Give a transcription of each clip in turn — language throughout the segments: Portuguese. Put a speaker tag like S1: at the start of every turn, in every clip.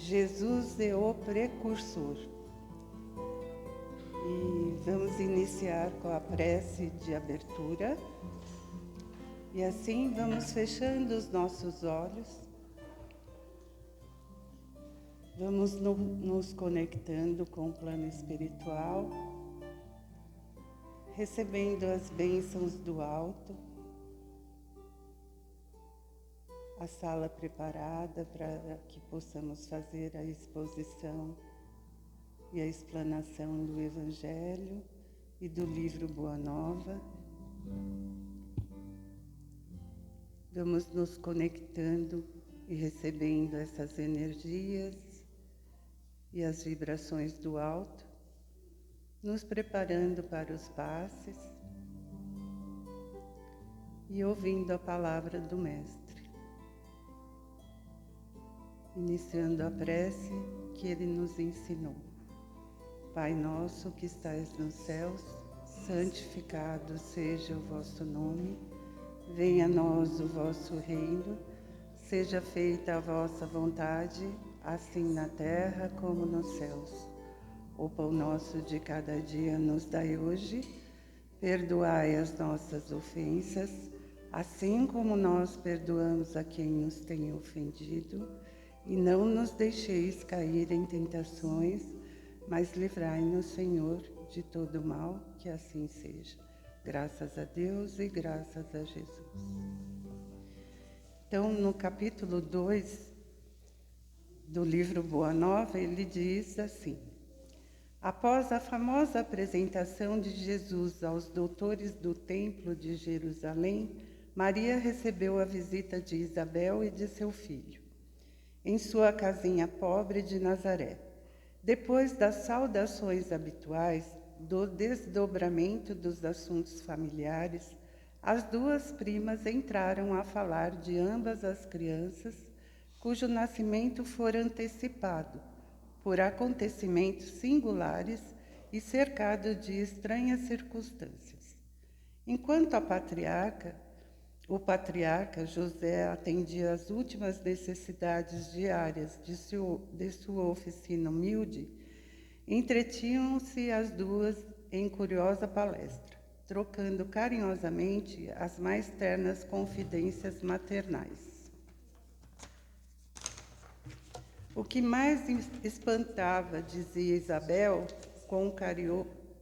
S1: Jesus é o precursor. E vamos iniciar com a prece de abertura. E assim vamos fechando os nossos olhos. Vamos nos conectando com o plano espiritual, recebendo as bênçãos do alto, a sala preparada para que possamos fazer a exposição e a explanação do Evangelho e do livro Boa Nova. Vamos nos conectando e recebendo essas energias e as vibrações do alto, nos preparando para os passes e ouvindo a palavra do Mestre, iniciando a prece que ele nos ensinou. Pai nosso que estais nos céus, santificado seja o vosso nome, venha a nós o vosso reino, seja feita a vossa vontade, assim na terra como nos céus. O pão nosso de cada dia nos dai hoje, perdoai as nossas ofensas, assim como nós perdoamos a quem nos tem ofendido, e não nos deixeis cair em tentações, mas livrai-nos, Senhor, de todo mal, que assim seja. Graças a Deus e graças a Jesus. Então, no capítulo 2 do livro Boa Nova, ele diz assim: após a famosa apresentação de Jesus aos doutores do Templo de Jerusalém, Maria recebeu a visita de Isabel e de seu filho, em sua casinha pobre de Nazaré. Depois das saudações habituais, do desdobramento dos assuntos familiares, as duas primas entraram a falar de ambas as crianças, cujo nascimento fora antecipado por acontecimentos singulares e cercado de estranhas circunstâncias. Enquanto o patriarca José atendia às últimas necessidades diárias de sua oficina humilde, entretinham-se as duas em curiosa palestra, trocando carinhosamente as mais ternas confidências maternais. O que mais espantava, dizia Isabel, com um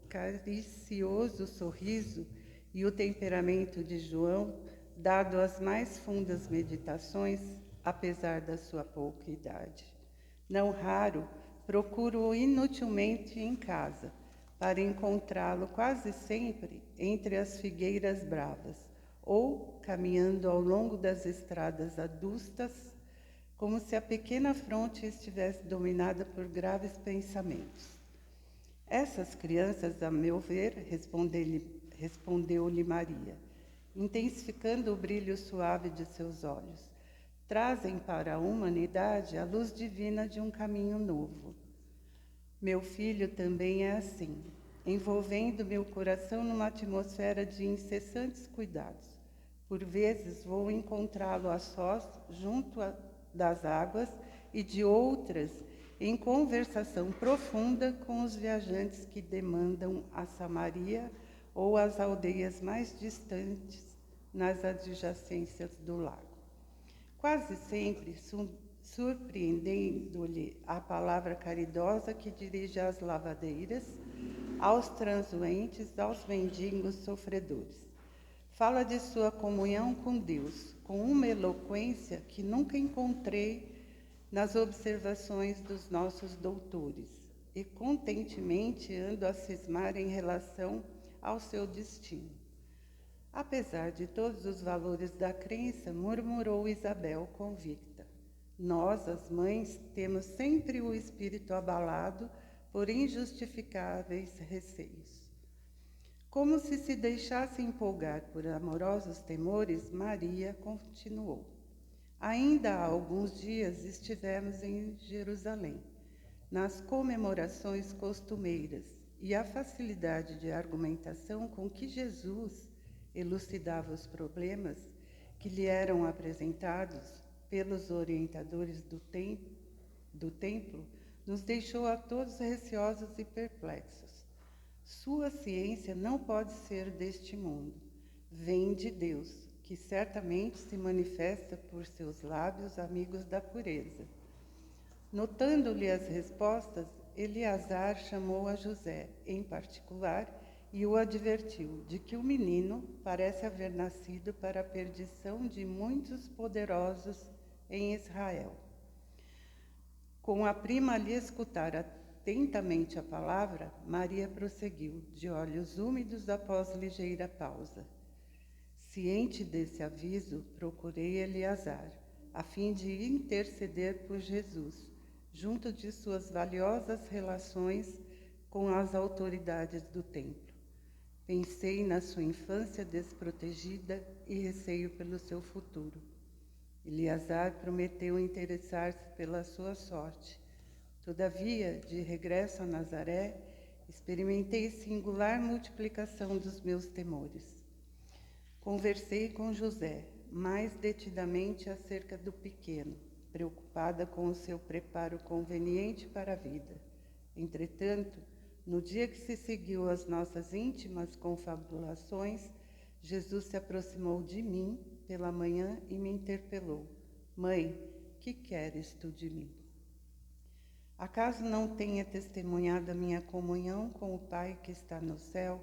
S1: caricioso sorriso, e o temperamento de João, dado às mais fundas meditações, apesar da sua pouca idade. Não raro, procuro-o inutilmente em casa, para encontrá-lo quase sempre entre as figueiras bravas, ou caminhando ao longo das estradas adustas, como se a pequena fronte estivesse dominada por graves pensamentos. Essas crianças, a meu ver, respondeu-lhe Maria, intensificando o brilho suave de seus olhos, trazem para a humanidade a luz divina de um caminho novo. Meu filho também é assim, envolvendo meu coração numa atmosfera de incessantes cuidados. Por vezes vou encontrá-lo a sós, junto das águas, e de outras, em conversação profunda com os viajantes que demandam a Samaria ou as aldeias mais distantes nas adjacências do lago. Quase sempre, surpreendendo-lhe a palavra caridosa que dirige às lavadeiras, aos transuentes, aos mendigos sofredores. Fala de sua comunhão com Deus, com uma eloquência que nunca encontrei nas observações dos nossos doutores, e contentemente ando a cismar em relação ao seu destino. Apesar de todos os valores da crença, murmurou Isabel convicta, nós, as mães, temos sempre o espírito abalado por injustificáveis receios. Como se deixasse empolgar por amorosos temores, Maria continuou. Ainda há alguns dias estivemos em Jerusalém, nas comemorações costumeiras, e a facilidade de argumentação com que Jesus elucidava os problemas que lhe eram apresentados pelos orientadores do templo do templo nos deixou a todos receosos e perplexos. Sua ciência não pode ser deste mundo. Vem de Deus, que certamente se manifesta por seus lábios amigos da pureza. Notando-lhe as respostas, Eleazar chamou a José, em particular, e o advertiu de que o menino parece haver nascido para a perdição de muitos poderosos em Israel. Com a prima lhe escutar atentamente a palavra, Maria prosseguiu, de olhos úmidos após ligeira pausa. Ciente desse aviso, procurei Eleazar, a fim de interceder por Jesus, junto de suas valiosas relações com as autoridades do templo. Pensei na sua infância desprotegida e receio pelo seu futuro. Eleazar prometeu interessar-se pela sua sorte. Todavia, de regresso a Nazaré, experimentei singular multiplicação dos meus temores. Conversei com José, mais detidamente acerca do pequeno, preocupada com o seu preparo conveniente para a vida. Entretanto, no dia que se seguiu às nossas íntimas confabulações, Jesus se aproximou de mim pela manhã e me interpelou. Mãe, que queres tu de mim? Acaso não tenha testemunhado a minha comunhão com o Pai que está no céu?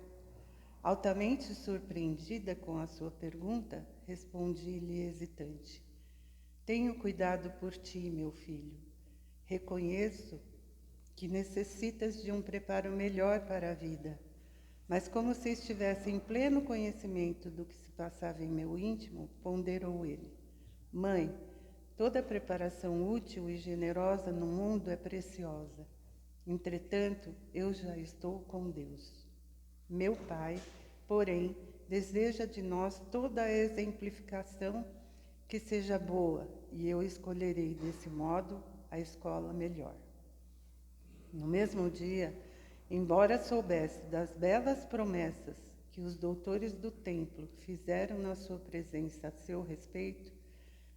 S1: Altamente surpreendida com a sua pergunta, respondi-lhe hesitante. Tenho cuidado por ti, meu filho. Reconheço que necessitas de um preparo melhor para a vida, mas como se estivesse em pleno conhecimento do que se passava em meu íntimo, ponderou ele. Mãe, toda preparação útil e generosa no mundo é preciosa. Entretanto, eu já estou com Deus. Meu Pai, porém, deseja de nós toda a exemplificação que seja boa, e eu escolherei, desse modo, a escola melhor. No mesmo dia, embora soubesse das belas promessas que os doutores do templo fizeram na sua presença a seu respeito,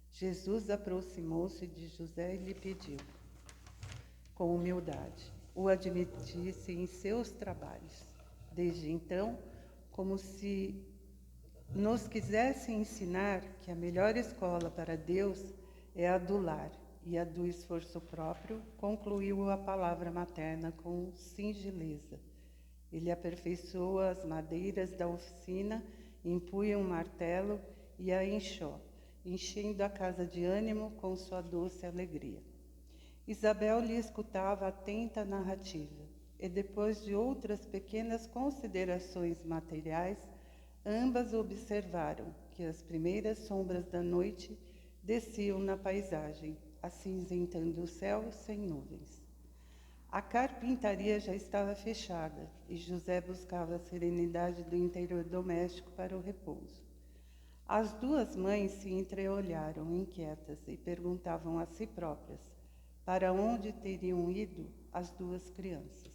S1: Jesus aproximou-se de José e lhe pediu, com humildade, o admitisse em seus trabalhos. Desde então, como se nos quisesse ensinar que a melhor escola para Deus é a do lar e a do esforço próprio, concluiu a palavra materna com singeleza. Ele aperfeiçoou as madeiras da oficina, empunha um martelo e a enxó, enchendo a casa de ânimo com sua doce alegria. Isabel lhe escutava atenta a narrativa, e depois de outras pequenas considerações materiais, ambas observaram que as primeiras sombras da noite desciam na paisagem, acinzentando o céu sem nuvens. A carpintaria já estava fechada e José buscava a serenidade do interior doméstico para o repouso. As duas mães se entreolharam inquietas e perguntavam a si próprias para onde teriam ido as duas crianças.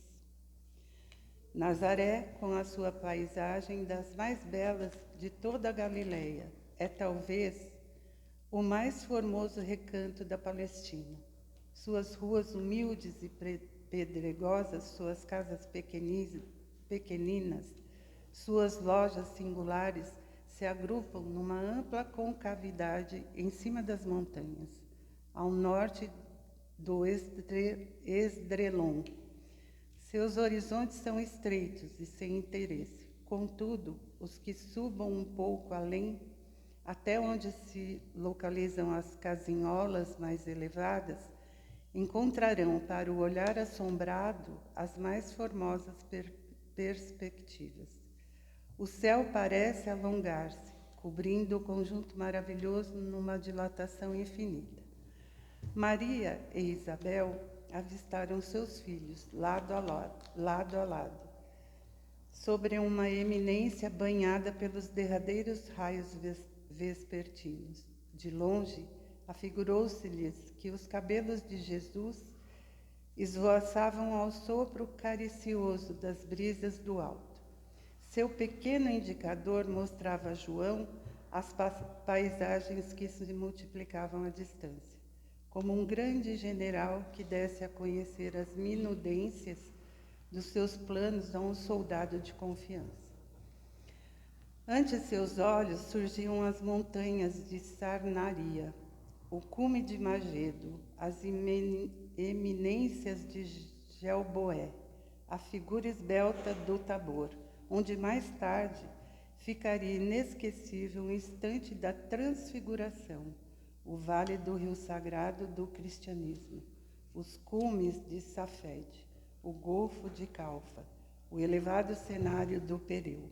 S1: Nazaré, com a sua paisagem das mais belas de toda a Galileia, é talvez o mais formoso recanto da Palestina. Suas ruas humildes e pedregosas, suas casas pequeninas, suas lojas singulares se agrupam numa ampla concavidade em cima das montanhas, ao norte do Esdrelon. Seus horizontes são estreitos e sem interesse. Contudo, os que subam um pouco além, até onde se localizam as casinholas mais elevadas, encontrarão para o olhar assombrado as mais formosas perspectivas. O céu parece alongar-se, cobrindo o conjunto maravilhoso numa dilatação infinita. Maria e Isabel avistaram seus filhos, lado a lado, sobre uma eminência banhada pelos derradeiros raios vespertinos. De longe, afigurou-se-lhes que os cabelos de Jesus esvoaçavam ao sopro caricioso das brisas do alto. Seu pequeno indicador mostrava a João as paisagens que se multiplicavam à distância. como um grande general que desse a conhecer as minudências dos seus planos a um soldado de confiança. Ante seus olhos surgiam as montanhas de Sarnaria, o cume de Magedo, as eminências de Gelboé, a figura esbelta do Tabor, onde mais tarde ficaria inesquecível o instante da transfiguração, o vale do rio sagrado do cristianismo, os cumes de Safed, o golfo de Calfa, o elevado cenário do Pereu,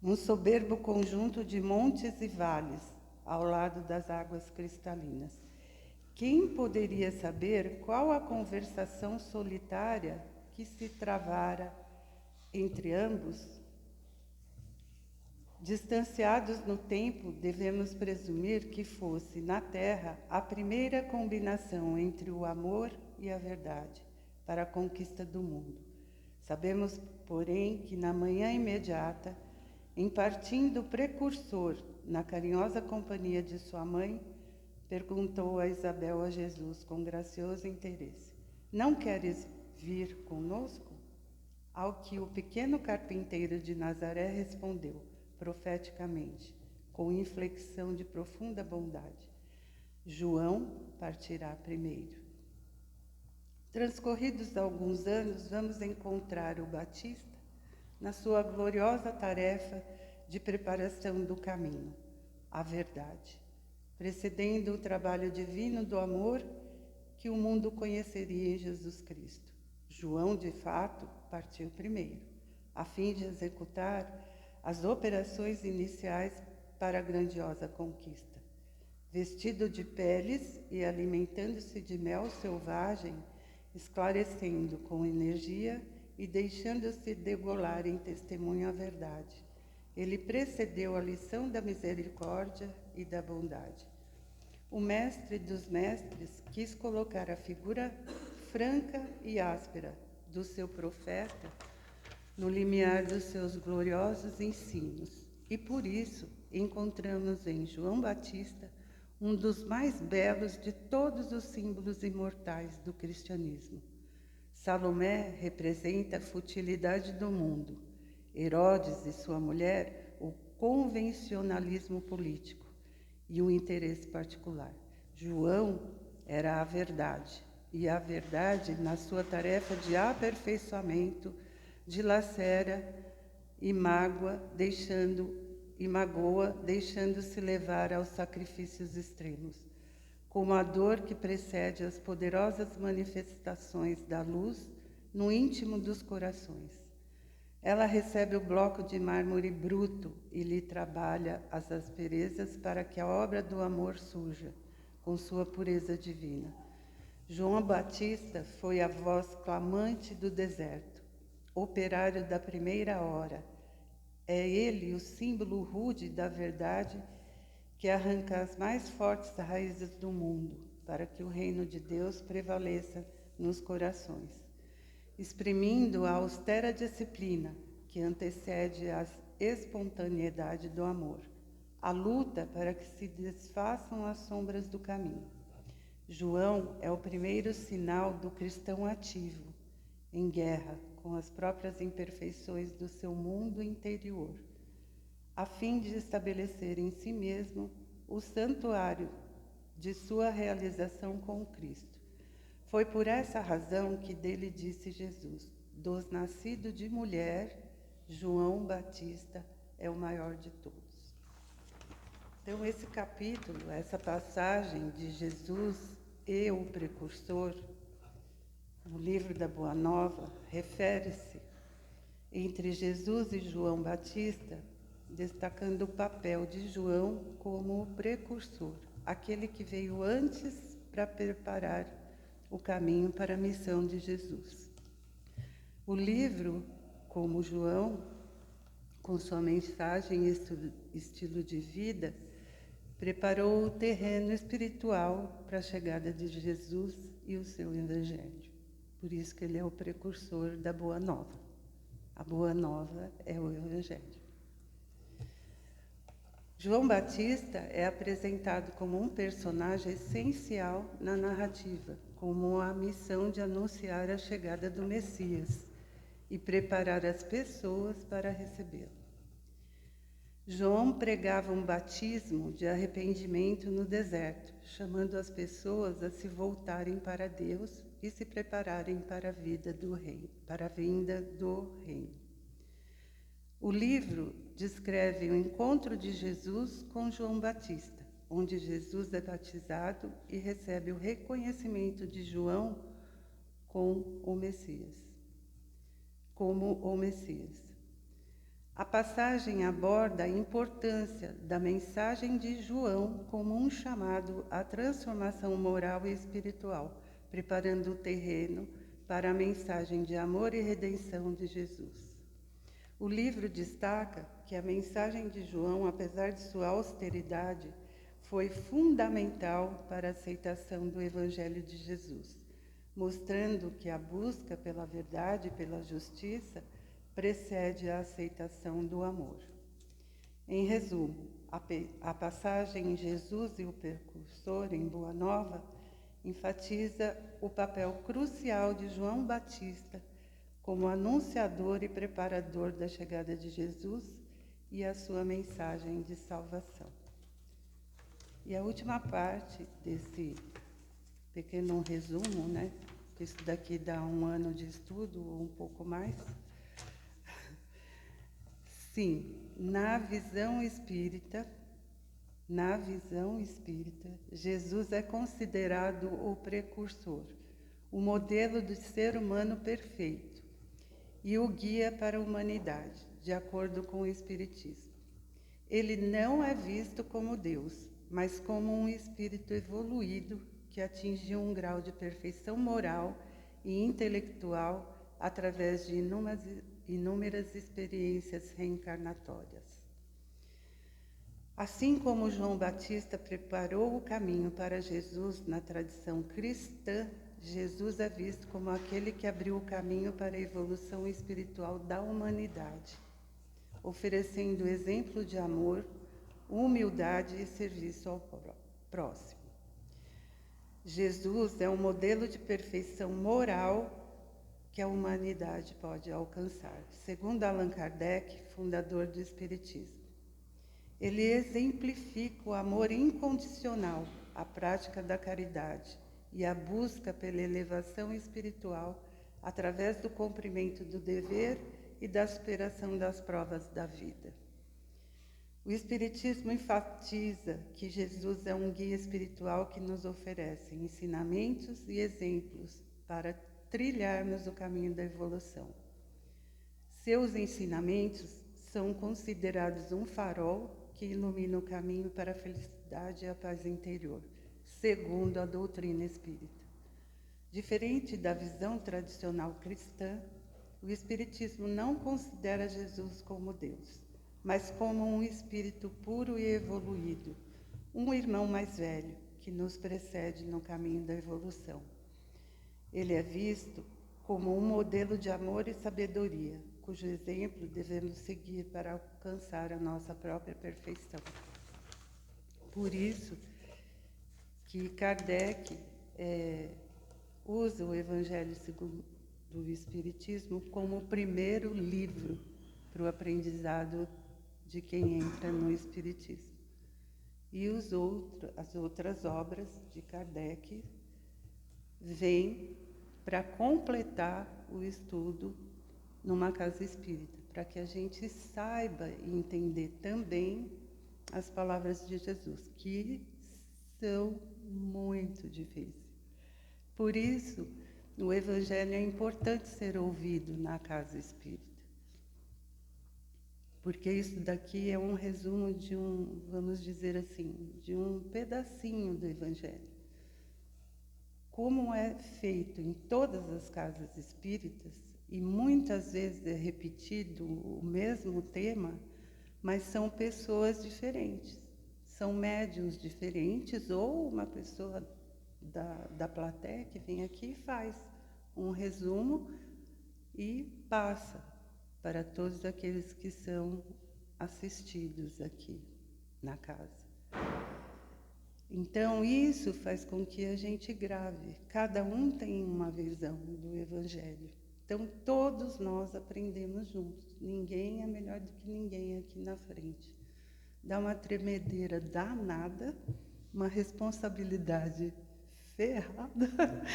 S1: um soberbo conjunto de montes e vales ao lado das águas cristalinas. Quem poderia saber qual a conversação solitária que se travara entre ambos? Distanciados no tempo, devemos presumir que fosse, na Terra, a primeira combinação entre o amor e a verdade para a conquista do mundo. Sabemos, porém, que na manhã imediata, em partindo o precursor, na carinhosa companhia de sua mãe, perguntou a Isabel a Jesus com gracioso interesse: "Não queres vir conosco?" Ao que o pequeno carpinteiro de Nazaré respondeu, profeticamente, com inflexão de profunda bondade: "João partirá primeiro." Transcorridos alguns anos, vamos encontrar o Batista na sua gloriosa tarefa de preparação do caminho, a verdade, precedendo o trabalho divino do amor que o mundo conheceria em Jesus Cristo. João, de fato, partiu primeiro, a fim de executar as operações iniciais para a grandiosa conquista. Vestido de peles e alimentando-se de mel selvagem, esclarecendo com energia e deixando-se degolar em testemunho à verdade, ele precedeu a lição da misericórdia e da bondade. O mestre dos mestres quis colocar a figura franca e áspera do seu profeta no limiar dos seus gloriosos ensinos, e por isso encontramos em João Batista um dos mais belos de todos os símbolos imortais do cristianismo. Salomé representa a futilidade do mundo, Herodes e sua mulher o convencionalismo político e o interesse particular. João era a verdade, e a verdade, na sua tarefa de aperfeiçoamento, dilacera e magoa, deixando-se levar aos sacrifícios extremos, como a dor que precede as poderosas manifestações da luz no íntimo dos corações. Ela recebe o bloco de mármore bruto e lhe trabalha as asperezas para que a obra do amor surja, com sua pureza divina. João Batista foi a voz clamante do deserto, operário da primeira hora. É ele o símbolo rude da verdade que arranca as mais fortes raízes do mundo, para que o reino de Deus prevaleça nos corações, exprimindo a austera disciplina que antecede a espontaneidade do amor, a luta para que se desfaçam as sombras do caminho. João é o primeiro sinal do cristão ativo, em guerra com as próprias imperfeições do seu mundo interior, a fim de estabelecer em si mesmo o santuário de sua realização com Cristo. Foi por essa razão que dele disse Jesus: "Dos nascidos de mulher, João Batista é o maior de todos." Então, esse capítulo, essa passagem de Jesus e o precursor, no livro da Boa Nova, refere-se entre Jesus e João Batista, destacando o papel de João como o precursor, aquele que veio antes para preparar o caminho para a missão de Jesus. O livro, como João, com sua mensagem e estilo de vida, preparou o terreno espiritual para a chegada de Jesus e o seu Evangelho. Por isso que ele é o precursor da Boa Nova. A Boa Nova é o Evangelho. João Batista é apresentado como um personagem essencial na narrativa, como a missão de anunciar a chegada do Messias e preparar as pessoas para recebê-lo. João pregava um batismo de arrependimento no deserto, chamando as pessoas a se voltarem para Deus e se prepararem para a vida do reino, para a vinda do reino. O livro descreve o encontro de Jesus com João Batista, onde Jesus é batizado e recebe o reconhecimento de João como o Messias. A passagem aborda a importância da mensagem de João como um chamado à transformação moral e espiritual, preparando o terreno para a mensagem de amor e redenção de Jesus. O livro destaca que a mensagem de João, apesar de sua austeridade, foi fundamental para a aceitação do Evangelho de Jesus, mostrando que a busca pela verdade e pela justiça precede a aceitação do amor. Em resumo, a passagem Jesus e o Precursor em Boa Nova enfatiza o papel crucial de João Batista como anunciador e preparador da chegada de Jesus e a sua mensagem de salvação. E a última parte desse pequeno resumo, né? Isso daqui dá 1 ano de estudo ou um pouco mais. Sim, na visão espírita, Jesus é considerado o precursor, o modelo do ser humano perfeito e o guia para a humanidade, de acordo com o Espiritismo. Ele não é visto como Deus, mas como um espírito evoluído que atingiu um grau de perfeição moral e intelectual através de inúmeras experiências reencarnatórias. Assim como João Batista preparou o caminho para Jesus na tradição cristã, Jesus é visto como aquele que abriu o caminho para a evolução espiritual da humanidade, oferecendo exemplo de amor, humildade e serviço ao próximo. Jesus é um modelo de perfeição moral que a humanidade pode alcançar, segundo Allan Kardec, fundador do Espiritismo. Ele exemplifica o amor incondicional, a prática da caridade e a busca pela elevação espiritual através do cumprimento do dever e da superação das provas da vida. O Espiritismo enfatiza que Jesus é um guia espiritual que nos oferece ensinamentos e exemplos para trilharmos o caminho da evolução. Seus ensinamentos são considerados um farol que ilumina o caminho para a felicidade e a paz interior, segundo a doutrina espírita. Diferente da visão tradicional cristã, o Espiritismo não considera Jesus como Deus, mas como um espírito puro e evoluído, um irmão mais velho que nos precede no caminho da evolução. Ele é visto como um modelo de amor e sabedoria, cujo exemplo devemos seguir para alcançar a nossa própria perfeição. Por isso que Kardec usa o Evangelho segundo o Espiritismo como o primeiro livro para o aprendizado de quem entra no Espiritismo. E as outras obras de Kardec vêm para completar o estudo numa casa espírita, para que a gente saiba e entender também as palavras de Jesus, que são muito difíceis. Por isso, o Evangelho é importante ser ouvido na casa espírita. Porque isso daqui é um resumo de vamos dizer assim, de um pedacinho do Evangelho. Como é feito em todas as casas espíritas, e muitas vezes é repetido o mesmo tema, mas são pessoas diferentes, são médiuns diferentes, ou uma pessoa da plateia que vem aqui e faz um resumo e passa para todos aqueles que são assistidos aqui, na casa. Então, isso faz com que a gente grave. Cada um tem uma visão do Evangelho. Então, todos nós aprendemos juntos. Ninguém é melhor do que ninguém aqui na frente. Dá uma tremedeira danada, uma responsabilidade ferrada,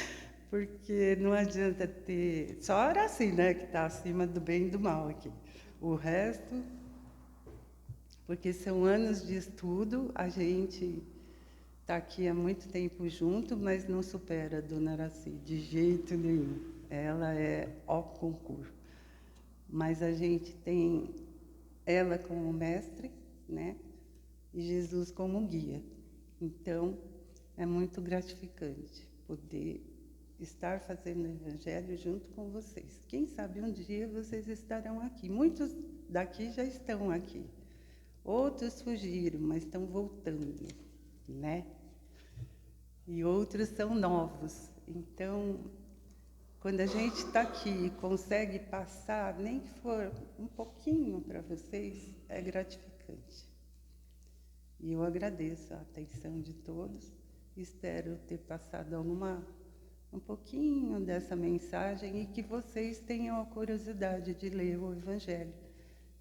S1: porque não adianta ter... Só a Araci, né, que está acima do bem e do mal aqui. O resto, porque são anos de estudo, a gente está aqui há muito tempo junto, mas não supera a Dona Araci, de jeito nenhum. Ela é ó concurso. Mas a gente tem ela como mestre, né? E Jesus como guia. Então, é muito gratificante poder estar fazendo o Evangelho junto com vocês. Quem sabe um dia vocês estarão aqui. Muitos daqui já estão aqui. Outros fugiram, mas estão voltando, né? E outros são novos. Então, quando a gente está aqui e consegue passar, nem que for um pouquinho para vocês, é gratificante. E eu agradeço a atenção de todos. Espero ter passado um pouquinho dessa mensagem e que vocês tenham a curiosidade de ler o Evangelho.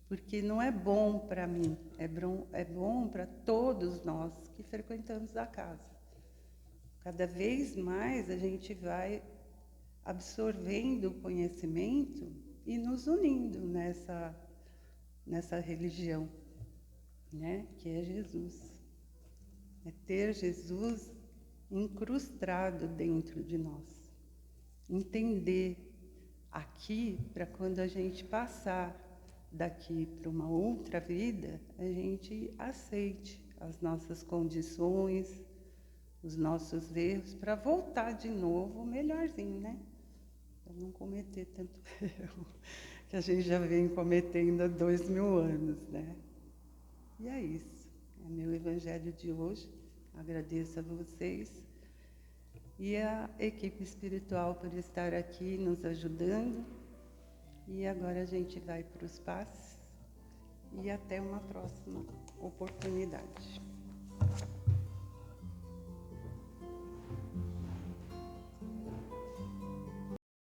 S1: Porque não é bom para mim, é bom para todos nós que frequentamos a casa. Cada vez mais a gente vai absorvendo o conhecimento e nos unindo nessa religião, né? Que é Jesus. É ter Jesus incrustado dentro de nós. Entender aqui, para quando a gente passar daqui para uma outra vida, a gente aceite as nossas condições, os nossos erros, para voltar de novo melhorzinho, né? Para não cometer tanto erro que a gente já vem cometendo há 2000 anos, né? E é isso. É meu Evangelho de hoje. Agradeço a vocês e a equipe espiritual por estar aqui nos ajudando. E agora a gente vai para os passes e até uma próxima oportunidade.